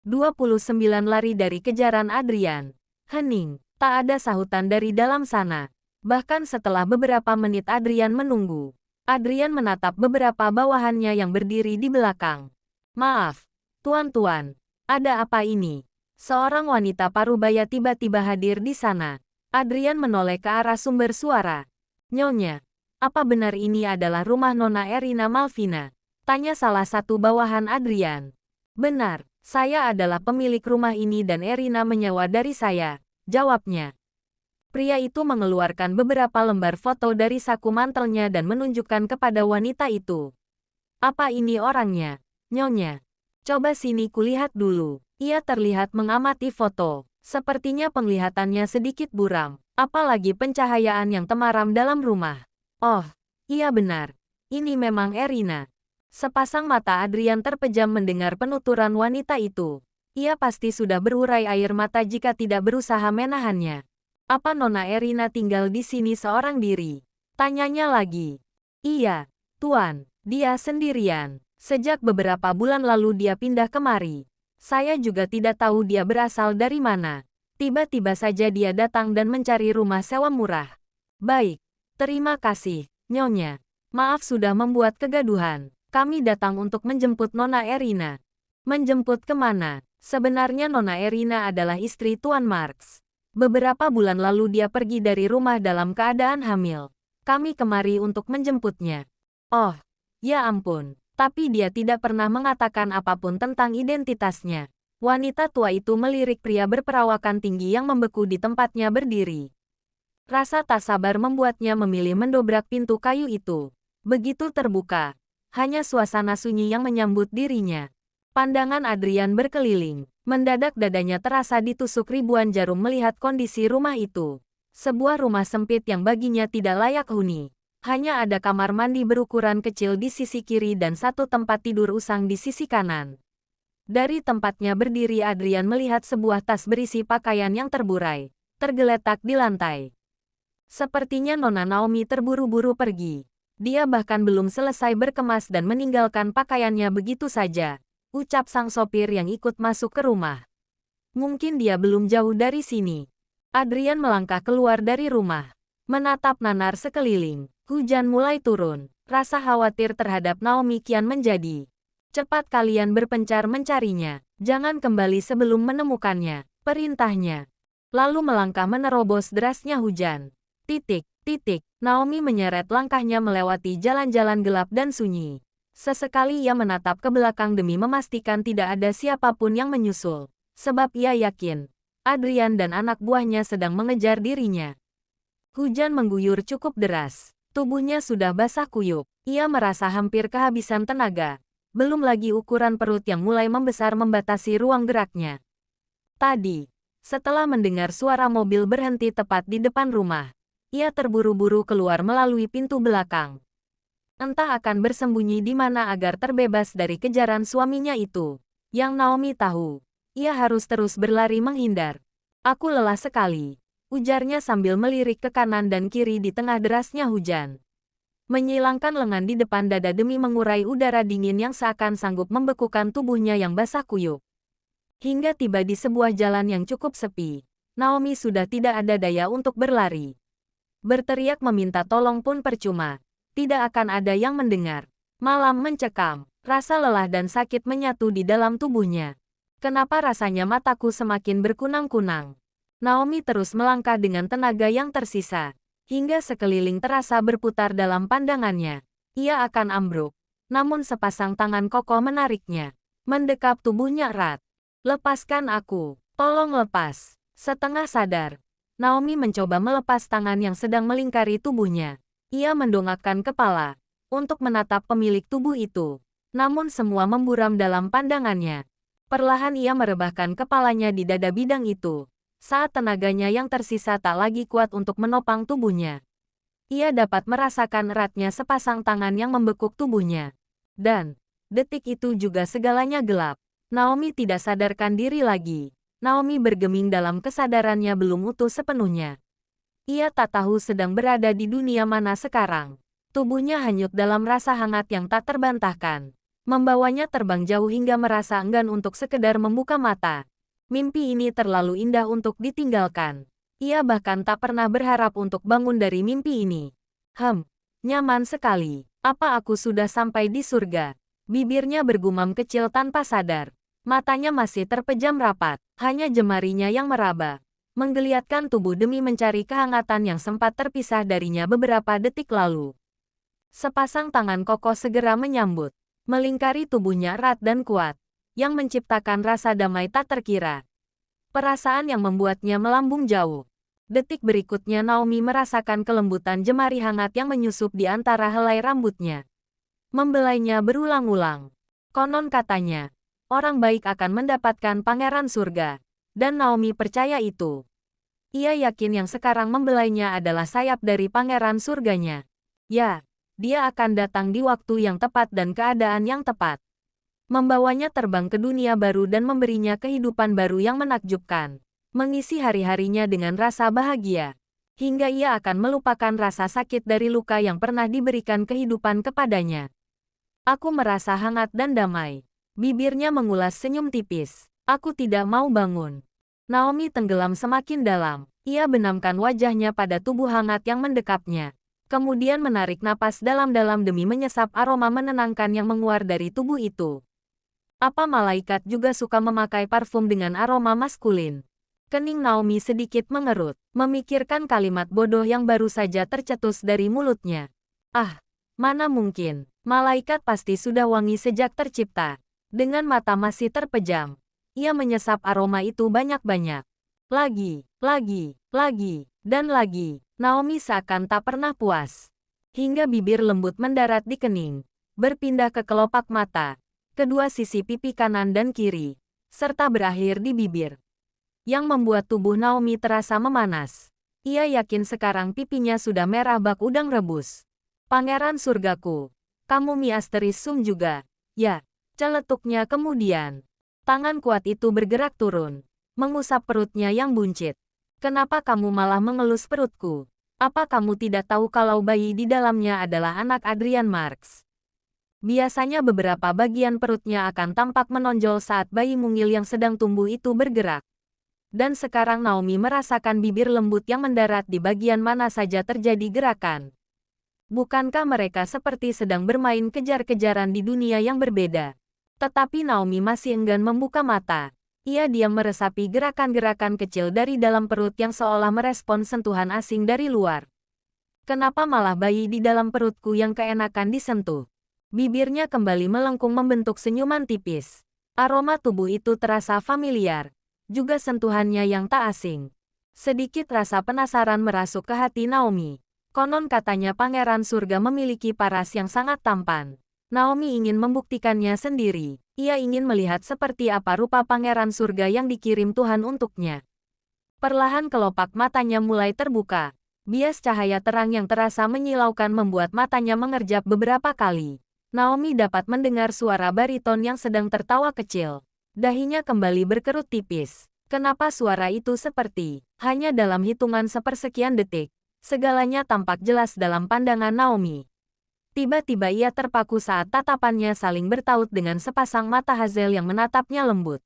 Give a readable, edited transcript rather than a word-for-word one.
29 lari dari kejaran Adrian. Hening, tak ada sahutan dari dalam sana. Bahkan setelah beberapa menit Adrian menunggu, Adrian menatap beberapa bawahannya yang berdiri di belakang. Maaf, tuan-tuan, ada apa ini? Seorang wanita parubaya tiba-tiba hadir di sana. Adrian menoleh ke arah sumber suara. Nyonya, apa benar ini adalah rumah Nona Erina Malvina? Tanya salah satu bawahan Adrian. Benar, saya adalah pemilik rumah ini dan Erina menyewa dari saya, jawabnya. Pria itu mengeluarkan beberapa lembar foto dari saku mantelnya dan menunjukkan kepada wanita itu. Apa ini orangnya, Nyonya? Coba sini kulihat dulu. Ia terlihat mengamati foto. Sepertinya penglihatannya sedikit buram, apalagi pencahayaan yang temaram dalam rumah. Oh, iya benar. Ini memang Erina. Sepasang mata Adrian terpejam mendengar penuturan wanita itu. Ia pasti sudah berurai air mata jika tidak berusaha menahannya. Apa Nona Erina tinggal di sini seorang diri? Tanyanya lagi. Iya, Tuan, dia sendirian. Sejak beberapa bulan lalu dia pindah kemari. Saya juga tidak tahu dia berasal dari mana. Tiba-tiba saja dia datang dan mencari rumah sewa murah. Baik, terima kasih, Nyonya. Maaf sudah membuat kegaduhan. Kami datang untuk menjemput Nona Erina. Menjemput kemana? Sebenarnya Nona Erina adalah istri Tuan Marx. Beberapa bulan lalu dia pergi dari rumah dalam keadaan hamil. Kami kemari untuk menjemputnya. Oh, ya ampun. Tapi dia tidak pernah mengatakan apapun tentang identitasnya. Wanita tua itu melirik pria berperawakan tinggi yang membeku di tempatnya berdiri. Rasa tak sabar membuatnya memilih mendobrak pintu kayu itu. Begitu terbuka, hanya suasana sunyi yang menyambut dirinya. Pandangan Adrian berkeliling. Mendadak dadanya terasa ditusuk ribuan jarum melihat kondisi rumah itu. Sebuah rumah sempit yang baginya tidak layak huni. Hanya ada kamar mandi berukuran kecil di sisi kiri dan satu tempat tidur usang di sisi kanan. Dari tempatnya berdiri Adrian melihat sebuah tas berisi pakaian yang terburai, tergeletak di lantai. Sepertinya Nona Naomi terburu-buru pergi. Dia bahkan belum selesai berkemas dan meninggalkan pakaiannya begitu saja, ucap sang sopir yang ikut masuk ke rumah. Mungkin dia belum jauh dari sini. Adrian melangkah keluar dari rumah, menatap nanar sekeliling. Hujan mulai turun. Rasa khawatir terhadap Naomi kian menjadi. Cepat kalian berpencar mencarinya. Jangan kembali sebelum menemukannya, perintahnya. Lalu melangkah menerobos derasnya hujan. Naomi menyeret langkahnya melewati jalan-jalan gelap dan sunyi. Sesekali ia menatap ke belakang demi memastikan tidak ada siapapun yang menyusul. Sebab ia yakin, Adrian dan anak buahnya sedang mengejar dirinya. Hujan mengguyur cukup deras. Tubuhnya sudah basah kuyup. Ia merasa hampir kehabisan tenaga. Belum lagi ukuran perut yang mulai membesar membatasi ruang geraknya. Tadi, setelah mendengar suara mobil berhenti tepat di depan rumah, ia terburu-buru keluar melalui pintu belakang. Entah akan bersembunyi di mana agar terbebas dari kejaran suaminya itu. Yang Naomi tahu, ia harus terus berlari menghindar. Aku lelah sekali, ujarnya sambil melirik ke kanan dan kiri di tengah derasnya hujan. Menyilangkan lengan di depan dada demi mengurai udara dingin yang seakan sanggup membekukan tubuhnya yang basah kuyup. Hingga tiba di sebuah jalan yang cukup sepi, Naomi sudah tidak ada daya untuk berlari. Berteriak meminta tolong pun percuma, tidak akan ada yang mendengar. Malam mencekam, rasa lelah dan sakit menyatu di dalam tubuhnya. Kenapa rasanya mataku semakin berkunang-kunang? Naomi terus melangkah dengan tenaga yang tersisa, hingga sekeliling terasa berputar dalam pandangannya. Ia akan ambruk, namun sepasang tangan kokoh menariknya, mendekap tubuhnya erat. Lepaskan aku, tolong lepas. Setengah sadar, Naomi mencoba melepas tangan yang sedang melingkari tubuhnya. Ia mendongakkan kepala, untuk menatap pemilik tubuh itu. Namun semua memburam dalam pandangannya. Perlahan ia merebahkan kepalanya di dada bidang itu. Saat tenaganya yang tersisa tak lagi kuat untuk menopang tubuhnya. Ia dapat merasakan eratnya sepasang tangan yang membekuk tubuhnya. Dan, detik itu juga segalanya gelap. Naomi tidak sadarkan diri lagi. Naomi bergeming dalam kesadarannya belum utuh sepenuhnya. Ia tak tahu sedang berada di dunia mana sekarang. Tubuhnya hanyut dalam rasa hangat yang tak terbantahkan. Membawanya terbang jauh hingga merasa enggan untuk sekedar membuka mata. Mimpi ini terlalu indah untuk ditinggalkan. Ia bahkan tak pernah berharap untuk bangun dari mimpi ini. Nyaman sekali. Apa aku sudah sampai di surga? Bibirnya bergumam kecil tanpa sadar. Matanya masih terpejam rapat. Hanya jemarinya yang meraba, menggeliatkan tubuh demi mencari kehangatan yang sempat terpisah darinya beberapa detik lalu. Sepasang tangan kokoh segera menyambut, melingkari tubuhnya erat dan kuat, yang menciptakan rasa damai tak terkira. Perasaan yang membuatnya melambung jauh. Detik berikutnya Naomi merasakan kelembutan jemari hangat yang menyusup di antara helai rambutnya. Membelainya berulang-ulang. Konon katanya, orang baik akan mendapatkan pangeran surga. Dan Naomi percaya itu. Ia yakin yang sekarang membelainya adalah sayap dari pangeran surganya. Ya, dia akan datang di waktu yang tepat dan keadaan yang tepat. Membawanya terbang ke dunia baru dan memberinya kehidupan baru yang menakjubkan. Mengisi hari-harinya dengan rasa bahagia. Hingga ia akan melupakan rasa sakit dari luka yang pernah diberikan kehidupan kepadanya. Aku merasa hangat dan damai. Bibirnya mengulas senyum tipis. Aku tidak mau bangun. Naomi tenggelam semakin dalam. Ia benamkan wajahnya pada tubuh hangat yang mendekapnya. Kemudian menarik napas dalam-dalam demi menyesap aroma menenangkan yang menguar dari tubuh itu. Apa malaikat juga suka memakai parfum dengan aroma maskulin? Kening Naomi sedikit mengerut, memikirkan kalimat bodoh yang baru saja tercetus dari mulutnya. Ah, mana mungkin, malaikat pasti sudah wangi sejak tercipta. Dengan mata masih terpejam, ia menyesap aroma itu banyak-banyak. Lagi, dan lagi. Naomi seakan tak pernah puas. Hingga bibir lembut mendarat di kening, berpindah ke kelopak mata, kedua sisi pipi kanan dan kiri, serta berakhir di bibir. Yang membuat tubuh Naomi terasa memanas. Ia yakin sekarang pipinya sudah merah bak udang rebus. Pangeran surgaku, kamu miasteris sum juga. Ya, celetuknya kemudian. Tangan kuat itu bergerak turun, mengusap perutnya yang buncit. Kenapa kamu malah mengelus perutku? Apa kamu tidak tahu kalau bayi di dalamnya adalah anak Adrian Marks? Biasanya beberapa bagian perutnya akan tampak menonjol saat bayi mungil yang sedang tumbuh itu bergerak. Dan sekarang Naomi merasakan bibir lembut yang mendarat di bagian mana saja terjadi gerakan. Bukankah mereka seperti sedang bermain kejar-kejaran di dunia yang berbeda? Tetapi Naomi masih enggan membuka mata. Ia diam meresapi gerakan-gerakan kecil dari dalam perut yang seolah merespon sentuhan asing dari luar. Kenapa malah bayi di dalam perutku yang keenakan disentuh? Bibirnya kembali melengkung membentuk senyuman tipis. Aroma tubuh itu terasa familiar. Juga sentuhannya yang tak asing. Sedikit rasa penasaran merasuk ke hati Naomi. Konon katanya pangeran surga memiliki paras yang sangat tampan. Naomi ingin membuktikannya sendiri. Ia ingin melihat seperti apa rupa pangeran surga yang dikirim Tuhan untuknya. Perlahan kelopak matanya mulai terbuka. Bias cahaya terang yang terasa menyilaukan membuat matanya mengerjap beberapa kali. Naomi dapat mendengar suara bariton yang sedang tertawa kecil. Dahinya kembali berkerut tipis. Kenapa suara itu seperti hanya dalam hitungan sepersekian detik? Segalanya tampak jelas dalam pandangan Naomi. Tiba-tiba ia terpaku saat tatapannya saling bertaut dengan sepasang mata Hazel yang menatapnya lembut.